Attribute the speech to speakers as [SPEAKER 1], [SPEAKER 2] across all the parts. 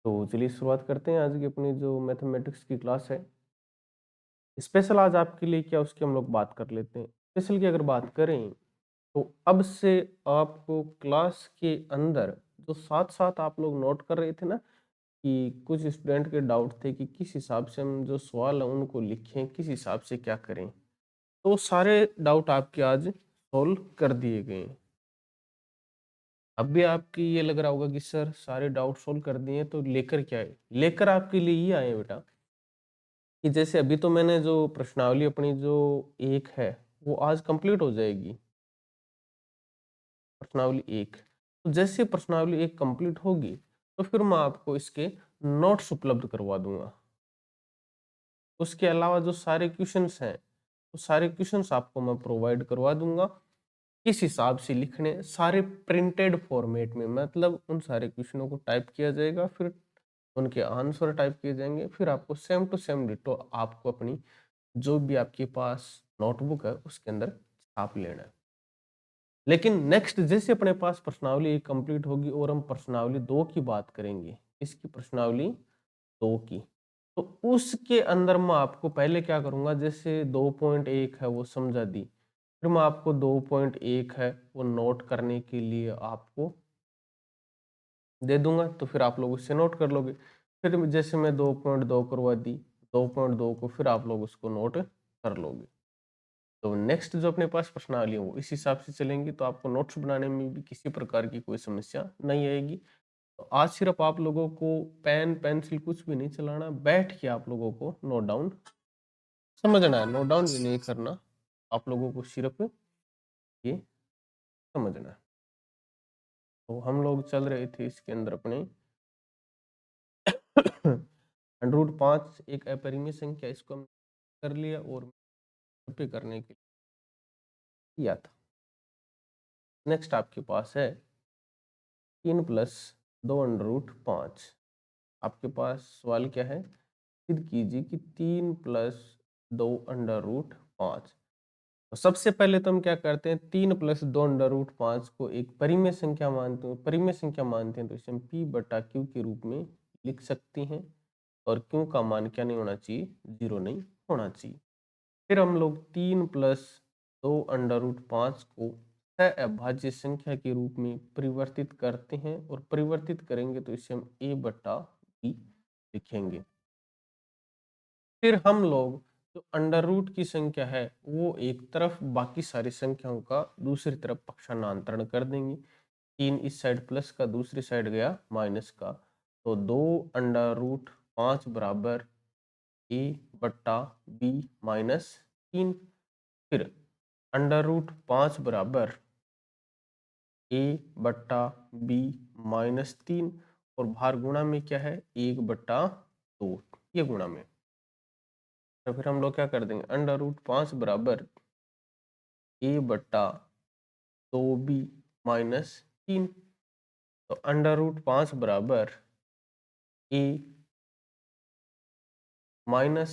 [SPEAKER 1] तो चलिए शुरुआत करते हैं आज की अपनी जो मैथमेटिक्स की क्लास है। स्पेशल आज आपके लिए क्या उसकी हम लोग बात कर लेते हैं। स्पेशल की अगर बात करें तो अब से आपको क्लास के अंदर जो साथ-साथ आप लोग नोट कर रहे थे ना कि कुछ स्टूडेंट के डाउट थे कि किस हिसाब से हम जो सवाल है उनको लिखें, किस हिसाब से क्या करें। तो सारे डाउट आपके आज सॉल्व कर दिए गए हैं। अब भी आपकी ये लग रहा होगा कि सर सारे डाउट सॉल्व कर दिए तो लेकर क्या आए? लेकर आपके लिए ये आए हैं बेटा कि जैसे अभी तो मैंने जो प्रश्नावली अपनी जो एक है वो आज कंप्लीट हो जाएगी, प्रश्नावली एक। तो जैसे प्रश्नावली एक कंप्लीट होगी तो फिर मैं आपको इसके नोट्स उपलब्ध करवा दूंगा। उसके अलावा जो सारे क्वेश्चंस हैं वो सारे क्वेश्चंस आपको मैं प्रोवाइड करवा दूंगा। किस हिसाब से लिखने, सारे प्रिंटेड फॉर्मेट में, मतलब उन सारे क्वेश्चनों को टाइप किया जाएगा, फिर उनके आंसर टाइप किए जाएंगे, फिर आपको सेम टू सेम डिटो आपको अपनी जो भी आपके पास नोटबुक है उसके अंदर छाप लेना है। लेकिन नेक्स्ट जैसे अपने पास प्रश्नावली एक कंप्लीट होगी और हम प्रश्नावली दो की बात करेंगे, इसकी प्रश्नावली दो की, तो उसके अंदर मैं आपको पहले क्या करूंगा, जैसे 2.1 है वो समझा दी, फिर मैं आपको 2.1 है वो नोट करने के लिए आपको दे दूंगा, तो फिर आप लोग उससे नोट कर लोगे। फिर जैसे मैं 2.2 करवा दी, 2.2 को फिर आप लोग उसको नोट कर लोगे। तो नेक्स्ट जो अपने पास प्रश्नावली है वो इस हिसाब से चलेंगी, तो आपको नोट्स बनाने में भी किसी प्रकार की कोई समस्या नहीं आएगी। तो आज सिर्फ आप लोगों को पेन पेंसिल कुछ भी नहीं चलाना, बैठ के आप लोगों को नोट डाउन समझना है, नोट डाउन भी नहीं करना, आप लोगों को सिर्फ ये समझना है। तो हम लोग चल रहे थे इसके अंदर अपने √5 एक अपरिमेय संख्या, इसको हम कर लिया और पे करने के लिए किया था। नेक्स्ट आपके पास है 3 प्लस 2 √5। आपके पास सवाल क्या है, सिद्ध कीजिए कि 3 प्लस 2 √5। तो सबसे पहले तो हम क्या करते हैं, 3 प्लस 2 √5 को एक परिमेय संख्या मानते हैं, परिमेय संख्या मानते हैं, तो इसे हम P बटा Q के रूप में लिख सकती हैं। और Q का मान क्या नहीं होना चाहिए, 0 नहीं होना चाहिए। फिर हम लोग 3 प्लस 2 √5 को अभाज्य संख्या के रूप में परिवर्तित करते हैं, और परिवर्तित करेंगे तो इसे हम A बटा B लिखेंगे। फिर हम लोग जो अंडर रूट की संख्या है वो एक तरफ, बाकी सारी संख्याओं का दूसरी तरफ पक्षांतरण कर देंगे। 3 इस साइड प्लस का, दूसरी साइड गया माइनस का, तो 2 √5 बराबर A बट्टा B माइनस 3। फिर √5 बराबर A बट्टा B माइनस 3, और भार गुणा में क्या है, 1/2, ये गुणा में। तो फिर हम लोग क्या कर देंगे, √5 बराबर A बट्टा 2B माइनस 3, तो √5 बराबर A माइनस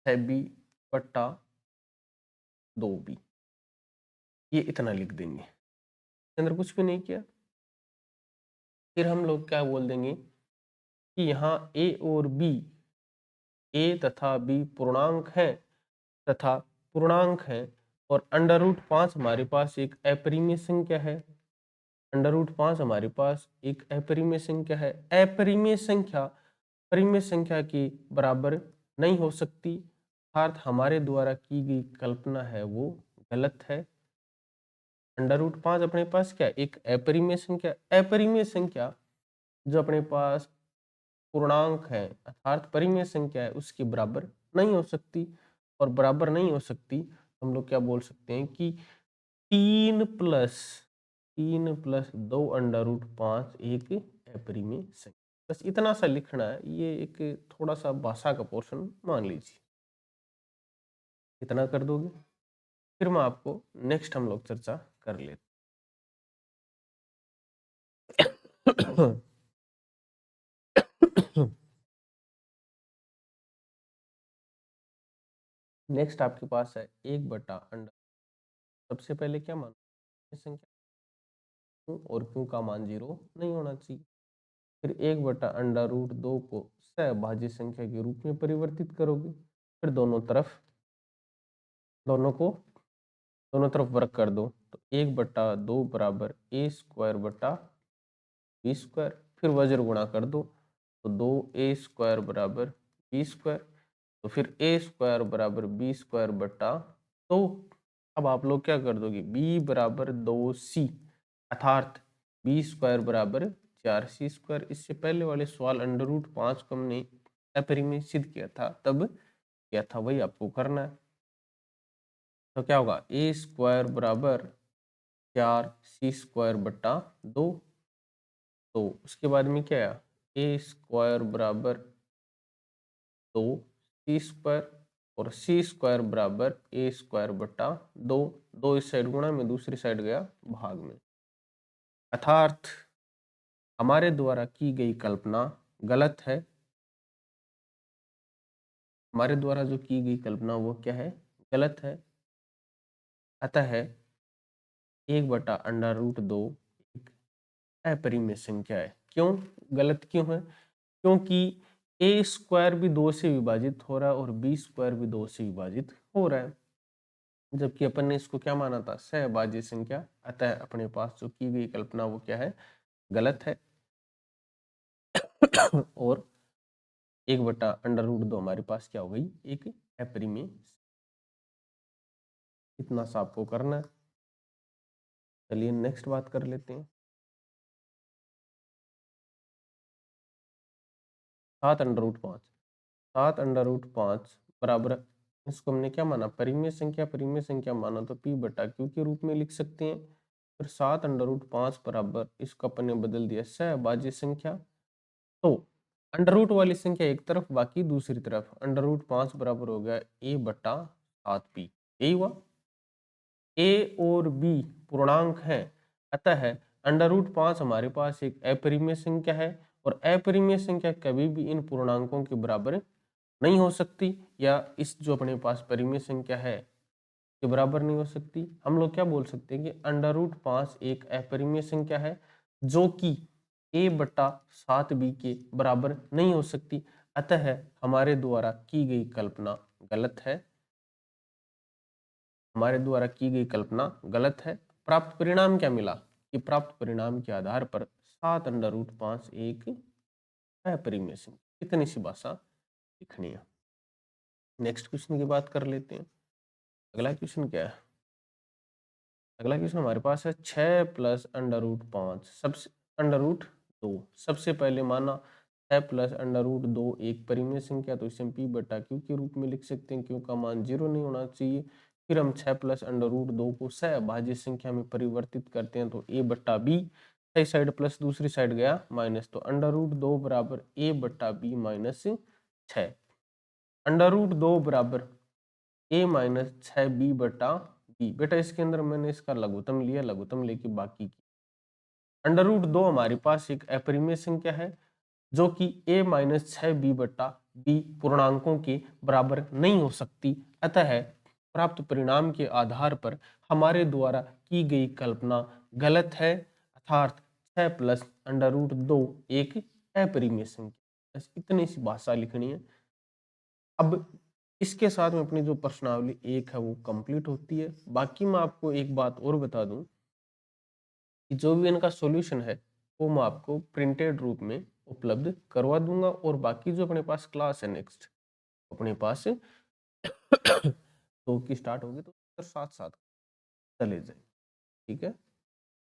[SPEAKER 1] है B बट्टा 2B, ये इतना लिख देंगे, इसके अंदर कुछ भी नहीं किया। फिर हम लोग क्या बोल देंगे कि यहाँ A और B, A तथा B पूर्णांक है, तथा पूर्णांक है, और √5 हमारे पास एक अपरिमेय संख्या है। √5 हमारे पास एक अपरिमेय संख्या है। अपरिमेय संख्या परिमेय संख्या के बराबर नहीं हो सकती, अर्थात हमारे द्वारा की गई कल्पना है वो गलत है। √5 अपने पास क्या, एक अपरिमेय संख्या, अपरिमेय संख्या जो अपने पास पूर्णांक है अर्थात परिमेय संख्या है उसके बराबर नहीं हो सकती, और बराबर नहीं हो सकती हम लोग क्या बोल सकते हैं कि 3 प्लस 2 √5 एक अपरिमेय संख्या। बस इतना सा लिखना है, ये एक थोड़ा सा भाषा का पोर्शन मान लीजिए, इतना कर दोगे, फिर मैं आपको नेक्स्ट हम लोग चर्चा कर लेते। नेक्स्ट आपके पास है 1/अंडा। सबसे पहले क्या मानो, संख्या Q, और Q का मान 0 नहीं होना चाहिए। फिर 1/√2 को सहभाज्य संख्या के रूप में परिवर्तित करोगे, फिर दोनों तरफ वर्ग कर दो, तो 1/2 बराबर a² / b², फिर वज्र गुणा कर दो, तो 2a² बराबर b², तो फिर a² बराबर b²/2। अब आप लोग क्या कर दोगे, b बराबर 2c अर्थात b² बराबर 4c²। इससे पहले वाले सवाल √5 को हमने अपरिमेय किया था, तब क्या था वही आपको करना है। तो क्या होगा, a² बराबर 4c²/2। तो उसके बाद में क्या आया, a² बराबर 2c² और c² बराबर a²/2। 2 इस साइड गुणा में, दूसरी साइड गया भाग में, अर्थात हमारे द्वारा की गई कल्पना गलत है। हमारे द्वारा जो की गई कल्पना वो क्या है, गलत है। अतः 1/√2 एक अपरिमेय संख्या है। क्यों गलत क्यों है, क्योंकि a² भी 2 से विभाजित हो रहा है और b² भी 2 से विभाजित हो रहा है, जबकि अपन ने इसको क्या माना था, सहभाज्य संख्या। अतः अपने पास जो की गई कल्पना वो क्या है, गलत है। और 1/√2 हमारे पास क्या हो गई, एक अपरिमेय। इतना सा आपको करना है। चलिए नेक्स्ट बात कर लेते हैं। 7√5 7√5 बराबर, इसको हमने क्या माना, परिमेय संख्या माना, तो p/q के रूप में लिख सकते हैं। फिर 7√5 बराबर, इसको अपन ने बदल दिया सहभाज्य संख्या। तो अंडर वाली संख्या एक तरफ, बाकी दूसरी तरफ। √5 बराबर हो गया a/7p। यही हुआ, a और b पूर्णांक है, अतः √5 हमारे पास एक अपरिमेय संख्या है, और अपरिमेय संख्या कभी भी इन पूर्णांकों के बराबर नहीं हो सकती, या इस जो अपने पास परिमेय संख्या है के बराबर नहीं हो सकती। हम लोग क्या बोल सकते हैं कि √5 एक अपरिमेय संख्या है जो कि a/7b के बराबर नहीं हो सकती। अतः हमारे द्वारा की गई कल्पना गलत है। हमारे द्वारा की गई कल्पना गलत है। प्राप्त परिणाम क्या मिला, कि प्राप्त परिणाम के आधार पर 7√5 एक अपरिमेय संख्या। इतनी सी भाषा लिखनी है। नेक्स्ट क्वेश्चन की बात कर लेते हैं। अगला क्वेश्चन क्या है, अगला क्वेश्चन हमारे पास है 6 + √5 सबसे √2। सबसे पहले माना 6 + √2 एक परिमेय संख्या, तो इसे हम p/q के रूप में लिख सकते हैं, क्यों का मान 0 नहीं होना चाहिए। फिर हम 6 + √2 को सहभाज्य संख्या में परिवर्तित करते हैं, तो a/b, सही साइड प्लस, दूसरी साइड गया माइनस, तो √2 बराबर a/b - 6। √2 बराबर a - 6b/b। बेटा इसके अंदर मैंने इसका लघुत्तम लिया, लघुत्तम लेके बाकी की। √2 हमारे पास एक अपरिमेय संख्या है जो कि a - 6b/b पूर्णांकों के बराबर नहीं हो सकती। अतः प्राप्त परिणाम के आधार पर हमारे द्वारा की गई कल्पना गलत है, अर्थात 6 + √2 एक अपरिमेय संख्या। बस इतनी सी भाषा लिखनी है। अब इसके साथ में अपनी जो प्रश्नावली 1 है वो कंप्लीट होती है। बाकी मैं आपको एक बात और बता दूं कि जो भी इनका सॉल्यूशन है वो मैं आपको प्रिंटेड रूप में उपलब्ध करवा दूंगा, और बाकी जो अपने पास क्लास है नेक्स्ट अपने पास 2 की स्टार्ट होगी, तो साथ साथ चले जाए। ठीक है।